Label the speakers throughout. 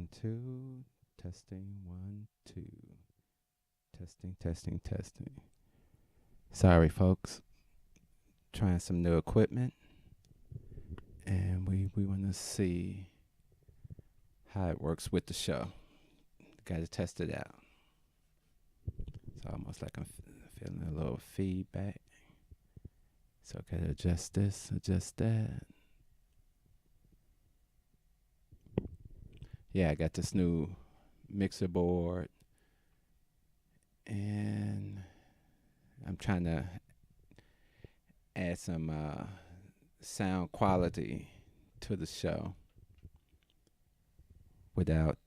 Speaker 1: 1, 2. Testing 1, 2. Testing, testing, testing. Sorry, folks. Trying some new equipment. And we want to see how it works with the show. Got to test it out. It's almost like I'm feeling a little feedback. So I got to adjust this, adjust that. Yeah, I got this new mixer board. And I'm trying to add some sound quality to the show without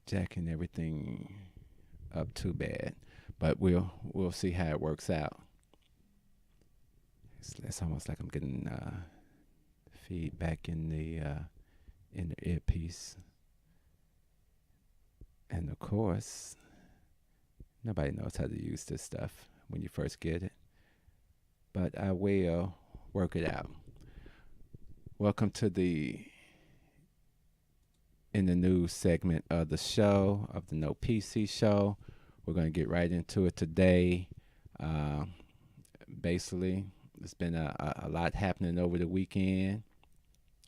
Speaker 1: jacking everything up too bad. But we'll see how it works out. It's almost like I'm getting feedback in the earpiece. And of course, nobody knows how to use this stuff when you first get it. But I will work it out. Welcome to the In the News segment of the show, of the No PC show. We're going to get right into it today. Basically, there's been a lot happening over the weekend,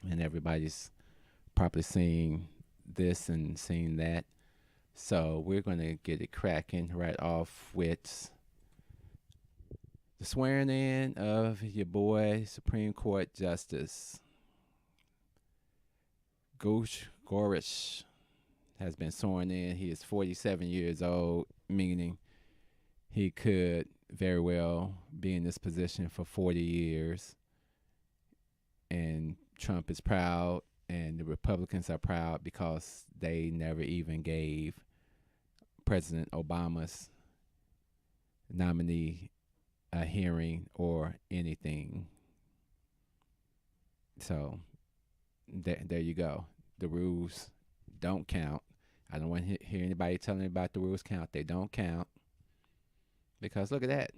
Speaker 1: and everybody's probably seeing this and seeing that. So we're going to get it cracking right off with the swearing in of your boy, Supreme Court Justice Gorsuch has been sworn in. He is 47 years old, meaning he could very well be in this position for 40 years. And Trump is proud, and the Republicans are proud because they never even gave President Obama's nominee a hearing or anything. So there you go. The rules don't count. I don't want to hear anybody telling me about the rules count. They don't count. Because look at that.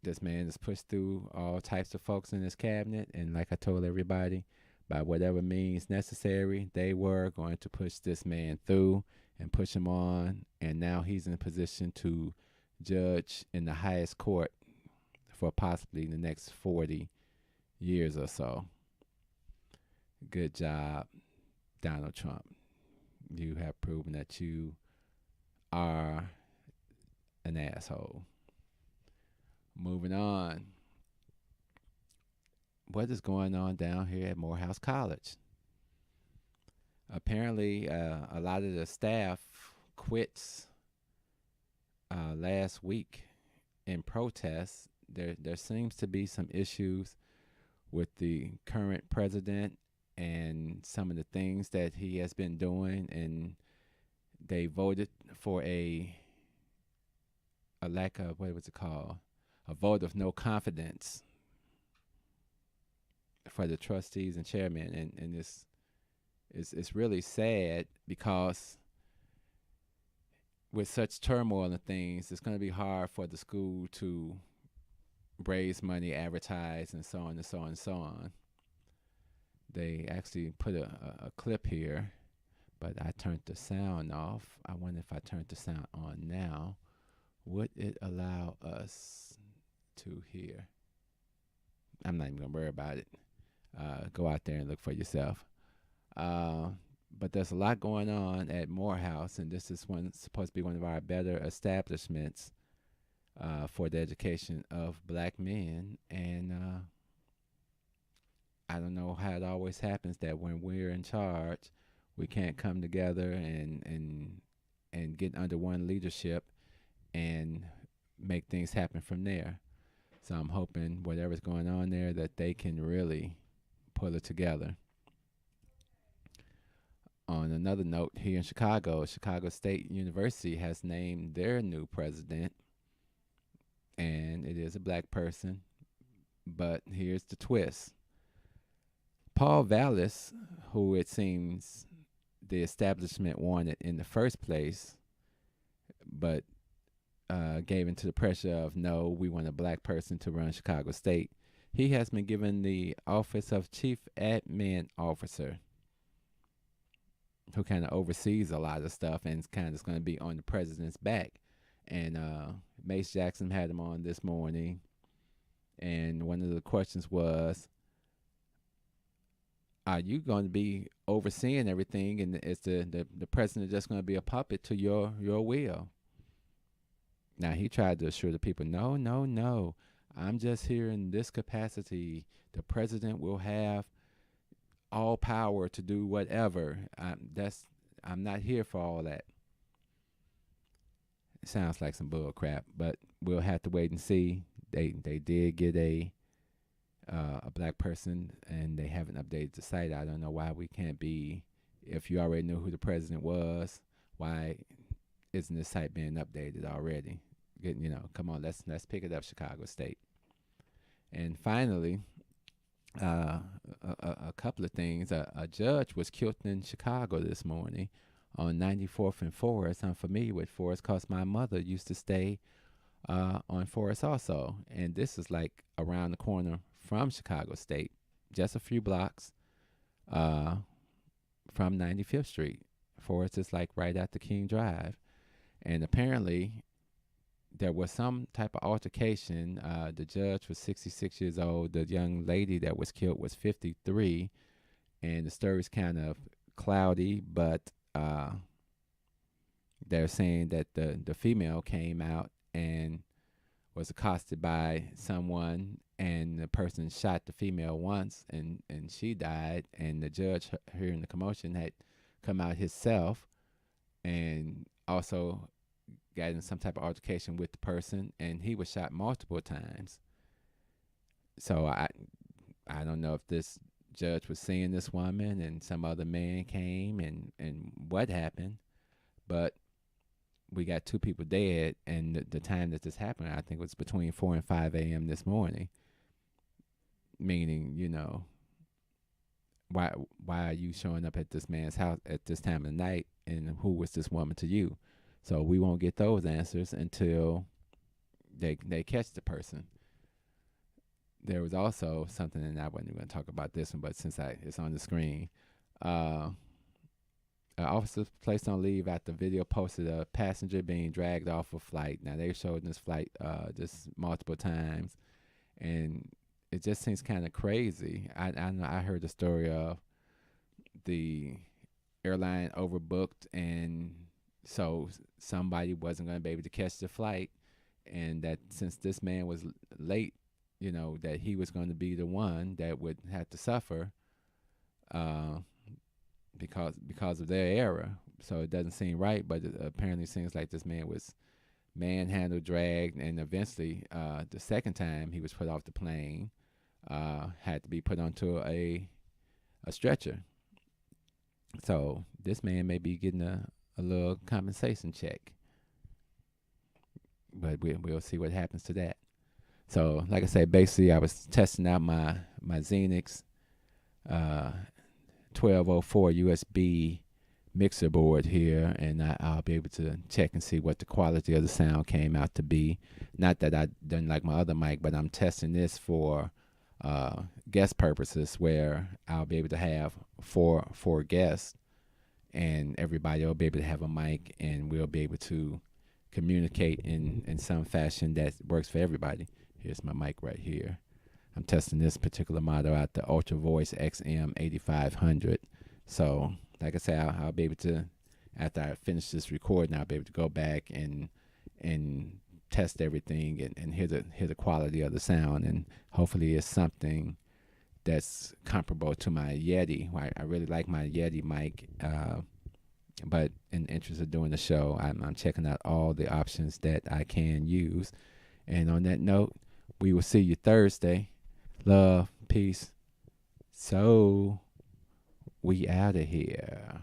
Speaker 1: This man has pushed through all types of folks in his cabinet. And like I told everybody, by whatever means necessary, they were going to push this man through and push him on. And now he's in a position to judge in the highest court for possibly the next 40 years or so. Good job, Donald Trump. You have proven that you are an asshole. Moving on. What is going on down here at Morehouse College? Apparently, a lot of the staff quits last week in protest. There seems to be some issues with the current president and some of the things that he has been doing, and they voted for a lack of, what was it called? A vote of no confidence for the trustees and chairman, and it's really sad because with such turmoil and things, it's going to be hard for the school to raise money, advertise, and so on and so on and so on. They actually put a clip here, but I turned the sound off. I wonder if I turned the sound on now, would it allow us to hear? I'm not even going to worry about it. Go out there and look for yourself. But there's a lot going on at Morehouse, and this is supposed to be one of our better establishments for the education of black men. And I don't know how it always happens that when we're in charge, we can't come together and get under one leadership and make things happen from there. So I'm hoping whatever's going on there that they can really pull it together. On another note, here in Chicago State University has named their new president, and it is a black person. But here's the twist. Paul Vallis, who it seems the establishment wanted in the first place, but gave into the pressure of, no, we want a black person to run Chicago State. He has been given the office of Chief Admin Officer. who kind of oversees a lot of stuff, and it's kind of going to be on the president's back. And Mace Jackson had him on this morning, and one of the questions was, are you going to be overseeing everything, and is the president just going to be a puppet to your will? Now, he tried to assure the people, no, no, no, I'm just here in this capacity. The president will have all power to do whatever. I'm not here for all that. It sounds like some bull crap, but we'll have to wait and see. They did get a black person, and they haven't updated the site. I don't know why we can't be. If you already knew who the president was, why isn't this site being updated already? Come on, let's pick it up, Chicago State. And finally, a couple of things. A judge was killed in Chicago this morning on 94th and Forest. I'm familiar with Forest because my mother used to stay on Forest also. And this is like around the corner from Chicago State, just a few blocks from 95th Street. Forest is like right after King Drive. And apparently there was some type of altercation. The judge was 66 years old. The young lady that was killed was 53. And the story's kind of cloudy, but they're saying that the female came out and was accosted by someone, and the person shot the female once, and she died. And the judge, hearing the commotion, had come out himself and also got in some type of altercation with the person, and he was shot multiple times. So I don't know if this judge was seeing this woman and some other man came and what happened, but we got 2 people dead, and the time that this happened, I think, was between 4 and 5 a.m. this morning. Meaning, why are you showing up at this man's house at this time of night, and who was this woman to you? So we won't get those answers until they catch the person. There was also something, and I wasn't going to talk about this one, but since it's on the screen, an officer placed on leave after video posted a passenger being dragged off a flight. Now, they showed this flight just multiple times, and it just seems kind of crazy. I know I heard the story of the airline overbooked, and so somebody wasn't going to be able to catch the flight, and that since this man was late, that he was going to be the one that would have to suffer because of their error. So it doesn't seem right, but it apparently seems like this man was manhandled, dragged, and eventually the second time he was put off the plane, had to be put onto a stretcher. So this man may be getting a little compensation check, but we'll see what happens to that. So, like I said, basically I was testing out my Xenix 1204 USB mixer board here, and I'll be able to check and see what the quality of the sound came out to be. Not that I didn't like my other mic, but I'm testing this for guest purposes, where I'll be able to have four guests, and everybody will be able to have a mic, and we'll be able to communicate in some fashion that works for everybody. Here's my mic right here. I'm testing this particular model out, the Ultra Voice XM 8500. So, like I said, I'll be able to, after I finish this recording, I'll be able to go back and test everything and hear the quality of the sound, and hopefully it's something that's comparable to my Yeti. I really like my Yeti mic, but in the interest of doing the show, I'm checking out all the options that I can use. And on that note, we will see you Thursday. Love, peace. So, we out of here.